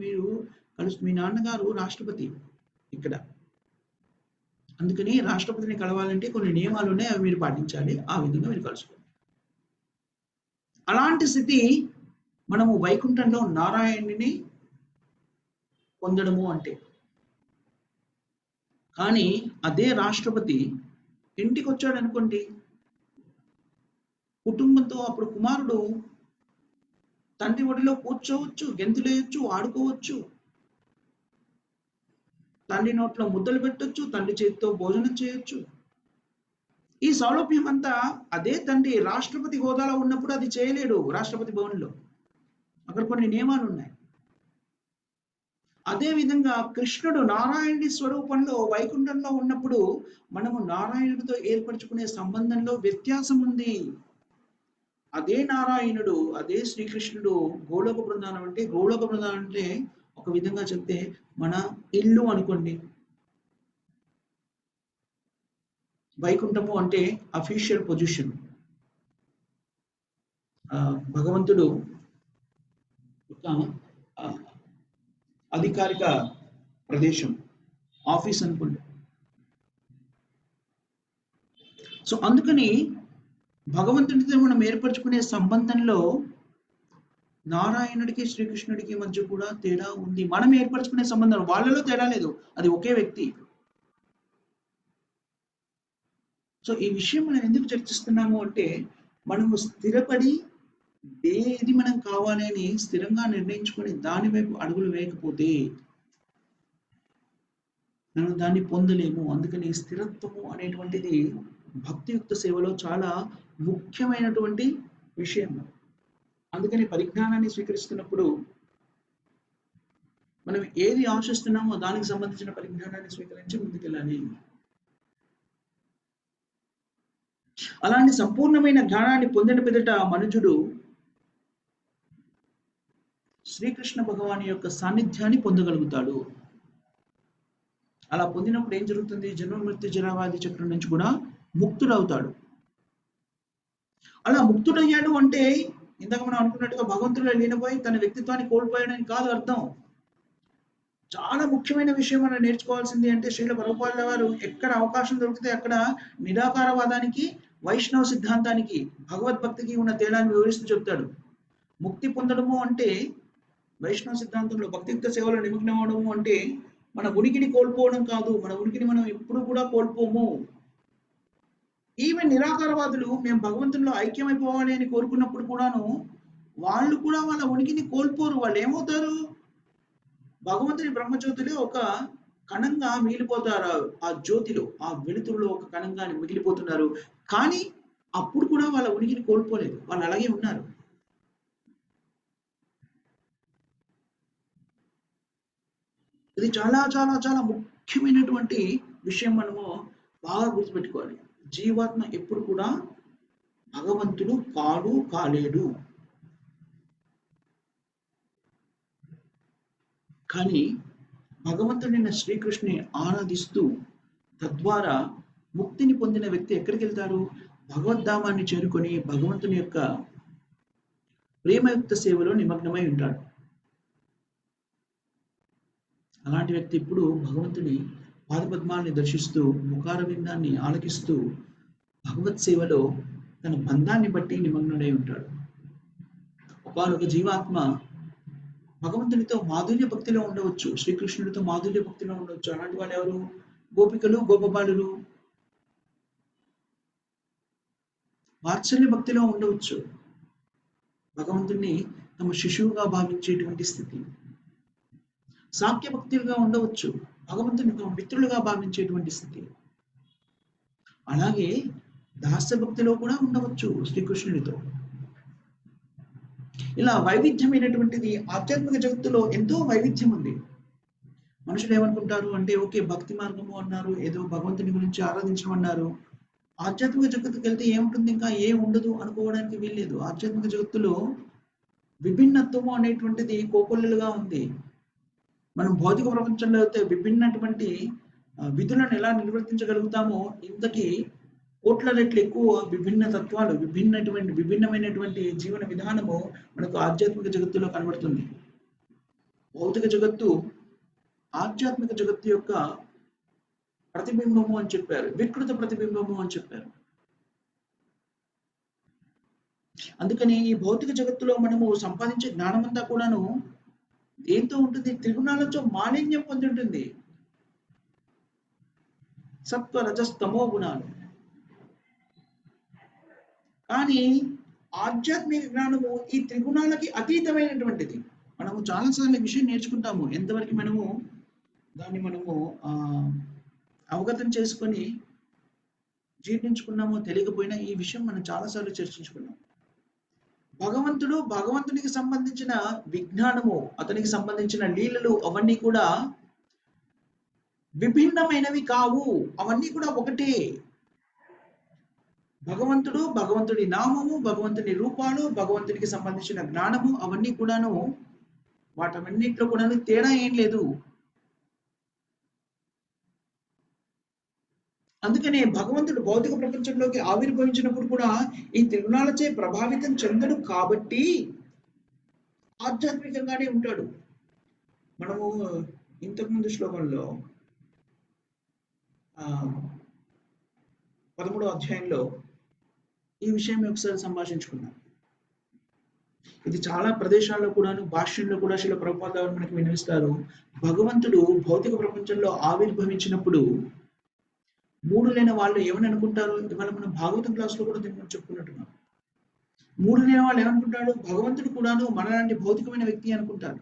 మీ నాన్నగారు రాష్ట్రపతి ఇక్కడ. అందుకని రాష్ట్రపతిని కలవాలంటే కొన్ని నియమాలు ఉన్నాయి. అవి మీరు పాటించాలి. ఆ విధంగా మీరు కలుసుకోండి. అలాంటి స్థితి మనము వైకుంఠంలో నారాయణుని పొందడము అంటే. కానీ అదే రాష్ట్రపతి ఇంటికి వచ్చాడు అనుకోండి, కుటుంబంతో అప్పుడు కుమారుడు తండ్రి ఒడిలో కూర్చోవచ్చు, గెంతులేయొచ్చు, ఆడుకోవచ్చు, తండ్రి నోట్లో ముద్దలు పెట్టొచ్చు, తండ్రి చేతితో భోజనం చేయొచ్చు. ఈ సౌలభ్యం అంతా అదే తండ్రి రాష్ట్రపతి హోదాలో ఉన్నప్పుడు అది చేయలేడు. రాష్ట్రపతి భవన్లో అక్కడ కొన్ని నియమాలు ఉన్నాయి. అదే విధంగా కృష్ణుడు నారాయణుడి స్వరూపంలో వైకుంఠంలో ఉన్నప్పుడు మనము నారాయణుడితో ఏర్పరచుకునే సంబంధంలో వ్యత్యాసం ఉంది. అదే నారాయణుడు, అదే శ్రీకృష్ణుడు గోలోక బృందావనం అంటే ఒక విధంగా చెప్తే మన ఇల్లు అనుకోండి. వైకుంఠము అంటే అఫీషియల్ పొజిషన్. భగవంతుడు ఒక అధికారిక ప్రదేశం, ఆఫీస్ అనుకోండి. సో అందుకని భగవంతుడితో మనం ఏర్పరచుకునే సంబంధంలో నారాయణుడికి శ్రీకృష్ణుడికి మధ్య కూడా తేడా ఉంది. మనం ఏర్పరచుకునే సంబంధం వాళ్ళలో తేడా లేదు, అది ఒకే వ్యక్తి. సో ఈ విషయం మనం ఎందుకు చర్చిస్తున్నాము అంటే, మనము స్థిరపడి ఏది మనం కావాలని స్థిరంగా నిర్ణయించుకొని దాని వైపు అడుగులు వేయకపోతే మనం దాన్ని పొందలేము. అందుకని స్థిరత్వము అనేటువంటిది భక్తియుక్త సేవలో చాలా ముఖ్యమైనటువంటి విషయం. అందుకని పరిజ్ఞానాన్ని స్వీకరిస్తున్నప్పుడు మనం ఏది ఆశిస్తున్నామో దానికి సంబంధించిన పరిజ్ఞానాన్ని స్వీకరించి ముందుకెళ్ళాలి. అలాంటి సంపూర్ణమైన జ్ఞానాన్ని పొందిన పిదట మనుజుడు శ్రీకృష్ణ భగవాన్ యొక్క సాన్నిధ్యాన్ని పొందగలుగుతాడు. అలా పొందినప్పుడు ఏం జరుగుతుంది? జన్మ మృత్యు జరావాది చక్రం నుంచి కూడా ముక్తుడవుతాడు. అలా ముక్తుడయ్యాడు అంటే ఇందాక మనం అనుకున్నట్టుగా భగవంతుడిలో లీనపోయి తన వ్యక్తిత్వాన్ని కోల్పోయాడని కాదు అర్థం. చాలా ముఖ్యమైన విషయం మనం నేర్చుకోవాల్సింది అంటే, శ్రీల ప్రభుపాదుల వారు ఎక్కడ అవకాశం దొరికితే అక్కడ నిరాకారవాదానికి, వైష్ణవ సిద్ధాంతానికి, భగవద్భక్తికి ఉన్న తేడాన్ని వివరిస్తూ చెప్తాడు. ముక్తి పొందడము అంటే వైష్ణవ సిద్ధాంతంలో భక్తియుక్త సేవలో నిమగ్నం అవడము అంటే మన ఉనికిని కోల్పోవడం కాదు. మన ఉనికిని మనం ఎప్పుడు కూడా కోల్పోము. ఈవెన్ నిరాకారవాదులు మేము భగవంతునిలో ఐక్యమైపోవాలి అని కోరుకున్నప్పుడు కూడాను వాళ్ళు కూడా వాళ్ళ ఉనికిని కోల్పోరు. వాళ్ళు ఏమవుతారు? భగవంతుని బ్రహ్మజ్యోతిలో ఒక కణంగా మిగిలిపోతారు. ఆ జ్యోతిలో, ఆ వెలుతురులో ఒక కణంగా మిగిలిపోతున్నారు. కానీ అప్పుడు కూడా వాళ్ళ ఉనికిని కోల్పోలేదు. వాళ్ళు అలాగే ఉన్నారు. ఇది చాలా చాలా చాలా ముఖ్యమైనటువంటి విషయం. మనము బాగా గుర్తుపెట్టుకోవాలి. జీవాత్మ ఎప్పుడు కూడా భగవంతుడు కాలేడు. కానీ భగవంతుడైన శ్రీకృష్ణుని ఆరాధిస్తూ తద్వారా ముక్తిని పొందిన వ్యక్తి ఎక్కడికి వెళ్తారు? భగవద్ధామాన్ని చేరుకొని భగవంతుని యొక్క ప్రేమయుక్త సేవలో నిమగ్నమై ఉంటాడు. అలాంటి వ్యక్తి ఇప్పుడు భగవంతుని పాదపద్మాల్ని దర్శిస్తూ, ముఖారవిందాన్ని ఆలకిస్తూ భగవత్ సేవలో తన బంధాన్ని బట్టి నిమగ్నుడై ఉంటాడు. ఒకనొక జీవాత్మ భగవంతునితో మాధుర్య భక్తిలో ఉండవచ్చు, శ్రీకృష్ణుడితో మాధుర్య భక్తిలో ఉండవచ్చు. అలాంటి వాళ్ళు ఎవరు? గోపికలు, గోపబాలులు. వాత్సల్య భక్తిలో ఉండవచ్చు, భగవంతుని తమ శిశువుగా భావించేటువంటి స్థితి. సాఖ్య భక్తులుగా ఉండవచ్చు, భగవంతుని తమ మిత్రులుగా భావించేటువంటి స్థితి. అలాగే దాస్య భక్తిలో కూడా ఉండవచ్చు శ్రీకృష్ణుడితో. ఇలా వైవిధ్యమైనటువంటిది ఆధ్యాత్మిక జగత్తులో ఎంతో వైవిధ్యం ఉంది. మనుషులు ఏమనుకుంటారు అంటే, ఓకే భక్తి మార్గము అన్నారు, ఏదో భగవంతుని గురించి ఆరాధించడం అన్నారు, ఆధ్యాత్మిక జగత్తుకి వెళ్తే ఏముంటుంది, ఇంకా ఏం ఉండదు అనుకోవడానికి వీల్లేదు. ఆధ్యాత్మిక జగత్తులో విభిన్నత్వము అనేటువంటిది కోకొల్లుగా ఉంది. మనం భౌతిక ప్రపంచంలో అయితే విభిన్నటువంటి విధులను ఎలా నిర్వర్తించగలుగుతామో ఇంతకీ కోట్ల రెట్లు ఎక్కువ విభిన్న తత్వాలు, విభిన్నమైనటువంటి జీవన విధానము మనకు ఆధ్యాత్మిక జగత్తులో కనబడుతుంది. భౌతిక జగత్తు ఆధ్యాత్మిక జగత్తు యొక్క ప్రతిబింబము అని చెప్పారు, వికృత ప్రతిబింబము అని చెప్పారు. అందుకని ఈ భౌతిక జగత్తులో మనము సంపాదించే జ్ఞానమంతా కూడాను ఏంతో ఉంటుంది? త్రిగుణాలతో మాలిన్యం పొంది ఉంటుంది. సత్వ రజస్తమో గుణాలు. కానీ ఆధ్యాత్మిక జ్ఞానము ఈ త్రిగుణాలకి అతీతమైనటువంటిది. మనము చాలాసార్లు విషయం నేర్చుకుంటాము, ఎంతవరకు దాన్ని మనము అవగతం చేసుకొని జీర్ణించుకున్నామో తెలియకపోయినా ఈ విషయం మనం చాలాసార్లు చర్చించుకున్నాం. భగవంతునికి సంబంధించిన విజ్ఞానము, అతనికి సంబంధించిన లీలలు అవన్నీ కూడా విభిన్నమైనవి కావు, అవన్నీ కూడా ఒకటే. భగవంతుడి నామము, భగవంతుని రూపాలు, భగవంతునికి సంబంధించిన జ్ఞానము అవన్నీ కూడాను వాటన్నిటిలో కూడాను తేడా ఏం లేదు. అందుకనే భగవంతుడు భౌతిక ప్రపంచంలోకి ఆవిర్భవించినప్పుడు కూడా ఈ త్రిగుణాలచే ప్రభావితం చెందడు కాబట్టి ఆధ్యాత్మికంగానే ఉంటాడు. మనము ఇంతకుముందు శ్లోకంలో 13వ అధ్యాయంలో ఈ విషయం ఒకసారి సంభాషించుకున్నాం. ఇది చాలా ప్రదేశాల్లో కూడాను, భాష్యంలో కూడా శిల ప్రభుపాద మనకి వినిపిస్తారు. భగవంతుడు భౌతిక ప్రపంచంలో ఆవిర్భవించినప్పుడు మూడు లేని వాళ్ళు ఏమని అనుకుంటారు? ఇవాళ మనం భాగవతం క్లాసులో కూడా దీన్ని చెప్పుకున్నట్టున్నాం. మూడు లేని వాళ్ళు ఏమనుకుంటాడు? భగవంతుడు కూడాను మనలాంటి భౌతికమైన వ్యక్తి అనుకుంటారు.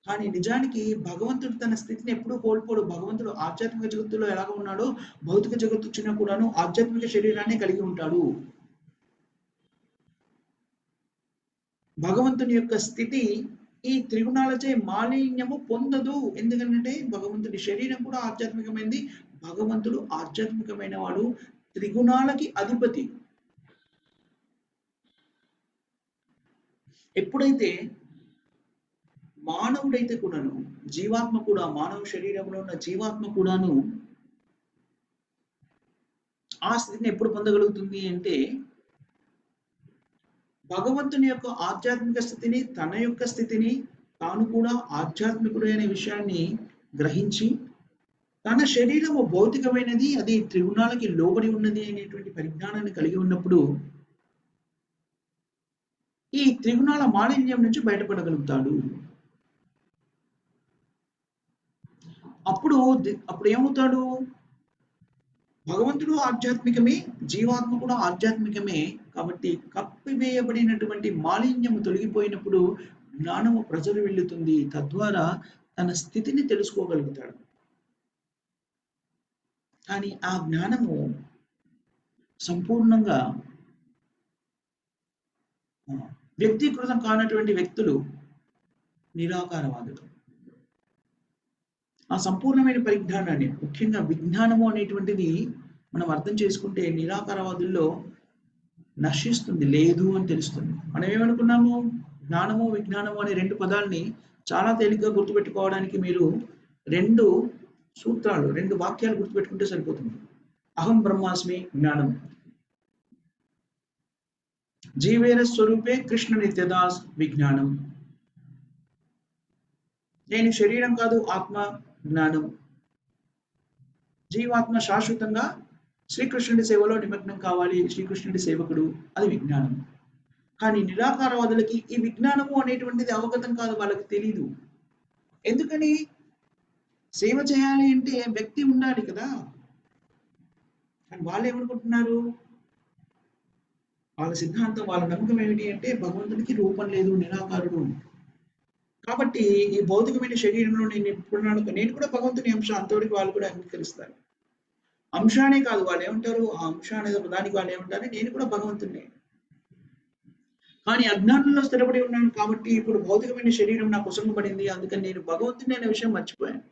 కానీ నిజానికి భగవంతుడు తన స్థితిని ఎప్పుడూ కోల్పోడు. భగవంతుడు ఆధ్యాత్మిక జగత్తులో ఎలాగ ఉన్నాడో భౌతిక జగత్తు వచ్చినా కూడాను ఆధ్యాత్మిక శరీరాన్ని కలిగి ఉంటాడు. భగవంతుని యొక్క స్థితి ఈ త్రిగుణాలచే మాలిన్యము పొందదు. ఎందుకంటే భగవంతుడి శరీరం కూడా ఆధ్యాత్మికమైనది, భగవంతుడు ఆధ్యాత్మికమైన వాడు, త్రిగుణాలకి అధిపతి. ఎప్పుడైతే మానవుడైతే కూడాను, జీవాత్మ కూడా, మానవ శరీరంలో ఉన్న జీవాత్మ కూడాను ఆ స్థితిని ఎప్పుడు పొందగలుగుతుంది అంటే భగవంతుని యొక్క ఆధ్యాత్మిక స్థితిని, తన యొక్క స్థితిని, తాను కూడా ఆధ్యాత్మికుడు అనే విషయాన్ని గ్రహించి తన శరీరము భౌతికమైనది, అది త్రిగుణాలకి లోబడి ఉన్నది అనేటువంటి పరిజ్ఞానాన్ని కలిగి ఉన్నప్పుడు ఈ త్రిగుణాల మాలిన్యం నుంచి బయటపడగలుగుతాడు. అప్పుడు ఏమవుతాడు? భగవంతుడు ఆధ్యాత్మికమే, జీవాత్మ కూడా ఆధ్యాత్మికమే. కాబట్టి కప్పివేయబడినటువంటి మాలిన్యము తొలగిపోయినప్పుడు జ్ఞానము ప్రజలు వెళ్తుంది. తద్వారా తన స్థితిని తెలుసుకోగలుగుతాడు. కానీ ఆ జ్ఞానము సంపూర్ణంగా వ్యక్తీకృతం కానటువంటి వ్యక్తులు నిరాకారవాదులు. ఆ సంపూర్ణమైన పరిజ్ఞానాన్ని, ముఖ్యంగా విజ్ఞానము అనేటువంటిది మనం అర్థం చేసుకుంటే నిరాకారవాదుల్లో నశిస్తుంది, లేదు అని తెలుస్తుంది. మనం ఏమనుకున్నాము? జ్ఞానము, విజ్ఞానము అనే రెండు పదాలని చాలా తేలిగ్గా గుర్తుపెట్టుకోవడానికి మీరు రెండు సూత్రాలు, రెండు వాక్యాలు గుర్తుపెట్టుకుంటే సరిపోతుంది. అహం బ్రహ్మాస్మి జ్ఞానం, జీవేర స్వరూపే కృష్ణ నిత్యదాస్ విజ్ఞానం. నేను శరీరం కాదు, ఆత్మ జ్ఞానం. జీవాత్మ శాశ్వతంగా శ్రీకృష్ణుడి సేవలో నిమగ్నం కావాలి, శ్రీకృష్ణుడి సేవకుడు, అది విజ్ఞానం. కానీ నిరాకారవాదులకి ఈ విజ్ఞానము అనేటువంటిది అవగతం కాదు, వాళ్ళకి తెలీదు. ఎందుకని? సేవ చేయాలి అంటే వ్యక్తి ఉండాలి కదా. కానీ వాళ్ళు ఏమనుకుంటున్నారు? వాళ్ళ సిద్ధాంతం, వాళ్ళ నమ్మకం ఏమిటి అంటే భగవంతుడికి రూపం లేదు, నిరాకారుడు. కాబట్టి ఈ భౌతికమైన శరీరంలో నేను కూడా భగవంతుని అంశ, అంతవరకు వాళ్ళు కూడా అంగీకరిస్తారు. అంశానే కాదు, వాళ్ళు ఏమంటారు? ఆ అంశ అనేది దానికి వాళ్ళు ఏమంటారు? నేను కూడా భగవంతుడిని. కానీ అజ్ఞానంలో స్థిరపడి ఉన్నాను కాబట్టి ఇప్పుడు భౌతికమైన శరీరం నాకు ఉసంగపడింది, అందుకని నేను భగవంతుని అనే విషయం మర్చిపోయాను.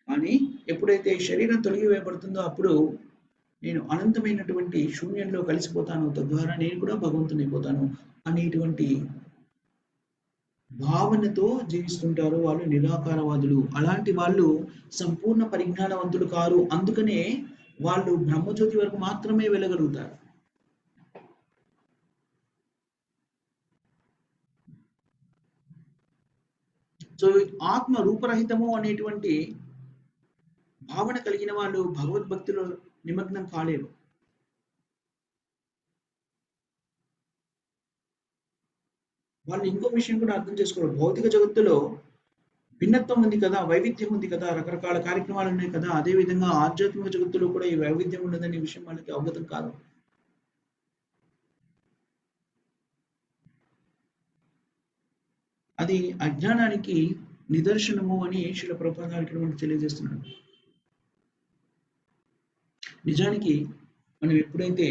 కానీ ఎప్పుడైతే ఈ శరీరం తొలగివేయబడుతుందో అప్పుడు నేను అనంతమైనటువంటి శూన్యంలో కలిసిపోతాను, తద్వారా నేను కూడా భగవంతుని అయిపోతాను అనేటువంటి భావనతో జీవిస్తుంటారు. వాళ్ళు నిరాకారవాదులు. అలాంటి వాళ్ళు సంపూర్ణ పరిజ్ఞానవంతులు కారు. అందుకనే వాళ్ళు బ్రహ్మజ్యోతి వరకు మాత్రమే వెళ్ళగలుగుతారు. సో ఆత్మ రూపరహితము అనేటువంటి భావన కలిగిన వాళ్ళు భగవద్భక్తిలో నిమగ్నం కాలేరు. వాళ్ళు ఇంకో విషయం కూడా అర్థం చేసుకోవాలి. భౌతిక జగత్తులో భిన్నత్వం ఉంది కదా, వైవిధ్యం ఉంది కదా, రకరకాల కార్యక్రమాలు ఉన్నాయి కదా. అదే విధంగా ఆధ్యాత్మిక జగత్తులో కూడా ఈ వైవిధ్యం ఉన్నదనే విషయం వాళ్ళకి అవగతం కాదు. అది అజ్ఞానానికి నిదర్శనము అని శిల ప్రభుపాద గారు ఇక్కడ మనకు తెలియజేస్తున్నాడు. నిజానికి మనం ఎప్పుడైతే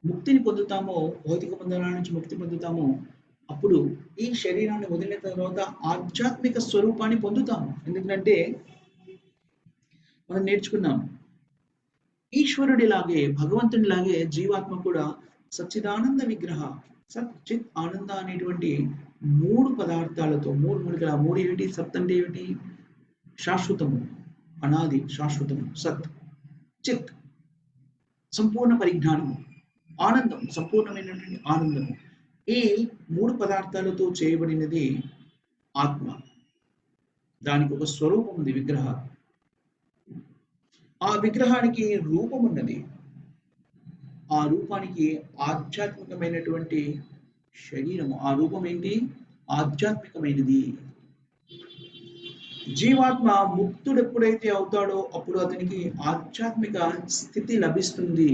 ముక్తిని పొందుతామో, భౌతిక బంధనాల నుంచి ముక్తి పొందుతామో, అప్పుడు ఈ శరీరాన్ని వదిలిన తర్వాత ఆధ్యాత్మిక స్వరూపాన్ని పొందుతాము. ఎందుకంటే మనం నేర్చుకున్నాం, ఈశ్వరుడిలాగే భగవంతుడిలాగే జీవాత్మ కూడా సచ్చిదానంద విగ్రహ, సత్ చిత్ ఆనంద అనేటువంటి మూడు పదార్థాలతో, మూడు ఏమిటి? సత్ అంటే ఏమిటి? శాశ్వతము, అనాది శాశ్వతము. సత్, చిత్ సంపూర్ణ పరిజ్ఞానము, ఆనందం సంపూర్ణమైనటువంటి ఆనందము. ఈ మూడు పదార్థాలతో చేయబడినది ఆత్మ. దానికి ఒక స్వరూపం ఉంది, విగ్రహ. ఆ విగ్రహానికి రూపం ఉన్నది. ఆ రూపానికి ఆధ్యాత్మికమైనటువంటి శరీరము. ఆ రూపం ఏంటి? ఆధ్యాత్మికమైనది. జీవాత్మ ముక్తుడు ఎప్పుడైతే అవుతాడో అప్పుడు అతనికి ఆధ్యాత్మిక స్థితి లభిస్తుంది.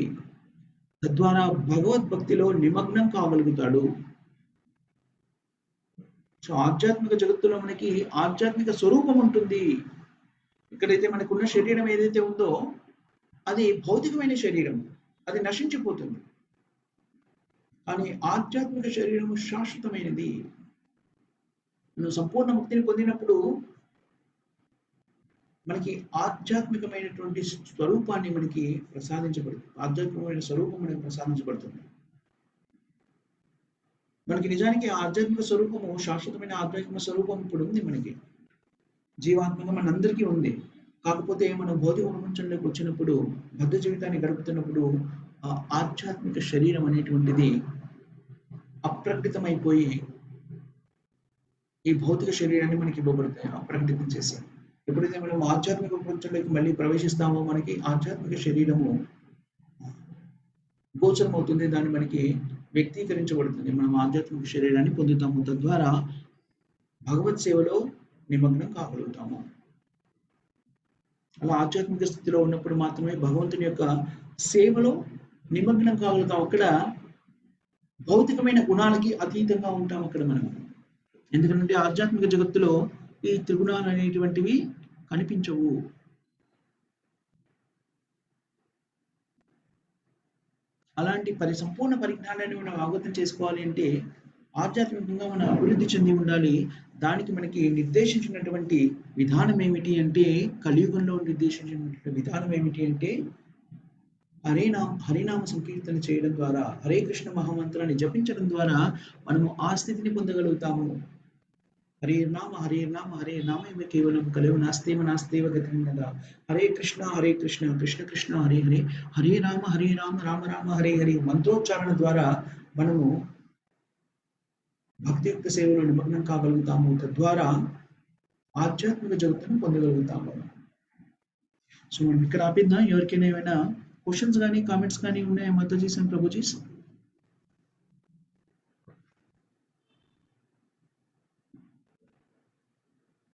తద్వారా భగవద్భక్తిలో నిమగ్నం కాగలుగుతాడు. సో ఆధ్యాత్మిక జగత్తులో మనకి ఆధ్యాత్మిక స్వరూపం ఉంటుంది. ఇక్కడైతే మనకున్న శరీరం ఏదైతే ఉందో అది భౌతికమైన శరీరం, అది నశించిపోతుంది. కానీ ఆధ్యాత్మిక శరీరం శాశ్వతమైనది. నువ్వు సంపూర్ణ ముక్తిని పొందినప్పుడు మనకి ఆధ్యాత్మికమైనటువంటి స్వరూపాన్ని మనకి ప్రసాదించబడుతుంది. ఆధ్యాత్మికమైన స్వరూపం మనకి ప్రసాదించబడుతుంది. మనకి నిజానికి ఆధ్యాత్మిక స్వరూపము, శాశ్వతమైన ఆధ్యాత్మిక స్వరూపం ఇప్పుడు ఉంది మనకి. జీవాత్మగా మనందరికీ ఉంది. కాకపోతే మనం భౌతిక ప్రపంచంలోకి వచ్చినప్పుడు, బద్ధ జీవితాన్ని గడుపుతున్నప్పుడు ఆ ఆధ్యాత్మిక శరీరం అనేటువంటిది అప్రకటితమైపోయి ఈ భౌతిక శరీరాన్ని మనకి ఇవ్వబడతాయి, అప్రకటితం చేసి. ఎప్పుడైతే మనం ఆధ్యాత్మిక ప్రపంచంలోకి మళ్ళీ ప్రవేశిస్తామో మనకి ఆధ్యాత్మిక శరీరము గోచరం అవుతుంది. దాన్ని మనకి వ్యక్తీకరించబడుతుంది. మనం ఆధ్యాత్మిక శరీరాన్ని పొందుతాము. తద్వారా భగవత్ సేవలో నిమగ్నం కాగలుగుతాము. అలా ఆధ్యాత్మిక స్థితిలో ఉన్నప్పుడు మాత్రమే భగవంతుని యొక్క సేవలో నిమగ్నం కాగలుగుతాం. అక్కడ భౌతికమైన గుణాలకి అతీతంగా ఉంటాం అక్కడ మనం. ఎందుకంటే ఆధ్యాత్మిక జగత్తులో ఈ త్రిగుణాలు అనేటువంటివి కనిపించవు. అలాంటి సంపూర్ణ పరిజ్ఞానాన్ని మనం అవగతం చేసుకోవాలి అంటే ఆధ్యాత్మికంగా మనం అభివృద్ధి చెంది ఉండాలి. దానికి మనకి నిర్దేశించినటువంటి విధానం ఏమిటి అంటే, కలియుగంలో నిర్దేశించినటువంటి విధానం ఏమిటి అంటే హరినామ సంకీర్తన చేయడం ద్వారా, హరే కృష్ణ మహామంత్రాన్ని జపించడం ద్వారా మనము ఆ స్థితిని పొందగలుగుతాము. హరే నామ హరే నామ కేవలం కలవు నాస్తేవ నాస్తేవ గతిన్నదా. హరే కృష్ణ కృష్ణ కృష్ణ హరే హరే, హరే రామ రామ రామ హరే హరే మంత్రోచ్చారణ ద్వారా మనము భక్తియుక్త సేవలో నిమగ్నం కాగలుగుతాము. తద్వారా ఆధ్యాత్మిక జగత్తును పొందగలుగుతాము. సో మనం ఇక్కడ ఆపిద్దాం. ఎవరికైనా ఏమైనా క్వశ్చన్స్ కానీ కామెంట్స్ కానీ ఉన్నాయా మాతాజీస్ అండ్ ప్రభుజీస్?